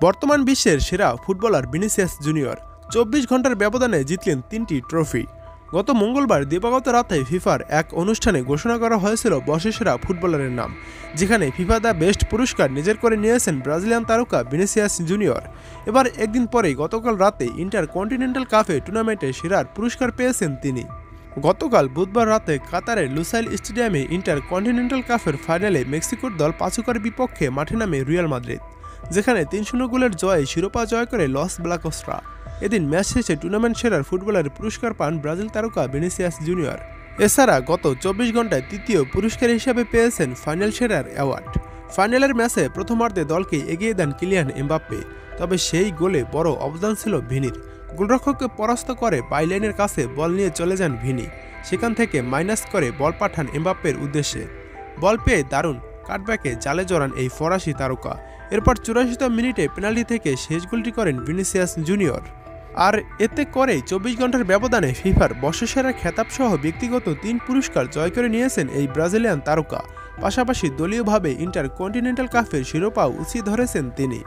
বর্তমান বিশ্বের সেরা ফুটবলার ভিনিসিয়াস জুনিয়র ২৪ ঘন্টার ব্যবধানে জিতলেন ৩টি ট্রফি। গত মঙ্গলবার দিবাগত রাতে ফিফার এক অনুষ্ঠানে ঘোষণা করা হয়েছিল বর্ষসেরা ফুটবলারের নাম, যেখানে ফিফা দ্য বেস্ট পুরস্কার নিজের করে নিয়েছেন ব্রাজিলিয়ান তারকা ভিনিসিয়াস জুনিয়র। এবার একদিন পরেই গতকাল রাতে ইন্টারকন্টিনেন্টাল কাপে টুর্নামেন্টে সেরার পুরস্কার পেয়েছেন তিনি। গতকাল বুধবার রাতে কাতারের লুসাইল স্টেডিয়ামে ইন্টারকন্টিনেন্টাল কাপের ফাইনালে মেক্সিকোর দল পাচুকার বিপক্ষে মাঠে নামে রিয়াল মাদ্রিদ, যেখানে ৩-০ গোলের জয়ে শিরোপা জয় করে লস ব্লাঙ্কোসরা। এদিন ম্যাচ শেষে টুর্নামেন্ট সেরার ফুটবলের পুরস্কার পান ব্রাজিল তারকা ভিনিসিয়াস জুনিয়র। এছাড়া গত ২৪ ঘন্টায় তৃতীয় পুরস্কার হিসেবে পেয়েছেন ফাইনাল সেরার অ্যাওয়ার্ড। ফাইনালের ম্যাচে প্রথমার্ধে দলকে এগিয়ে দেন কিলিয়ান এমবাপ্পে, তবে সেই গোলে বড় অবদান ছিল ভিনির। গোলরক্ষককে পরাস্ত করে বাইলাইনের কাছে বল নিয়ে চলে যান ভিনি, সেখান থেকে মাইনাস করে বল পাঠান এমবাপ্পের উদ্দেশ্যে। বল পেয়ে দারুণ কাটব্যাকে জালে জড়ান এই ফরাসি তারকা। এরপর ৮৪তম মিনিটে পেনাল্টি থেকে শেষ গোলটি করেন ভিনিসিয়াস জুনিয়র। আর এতে করেই ২৪ ঘন্টার ব্যবধানে ফিফার বর্ষসেরা খেতাবসহ ব্যক্তিগত ৩ পুরস্কার জয় করে নিয়েছেন এই ব্রাজিলিয়ান তারকা। পাশাপাশি দলীয়ভাবে ইন্টারকন্টিনেন্টাল কাপের শিরোপাও উঁচিয়ে ধরেছেন তিনি।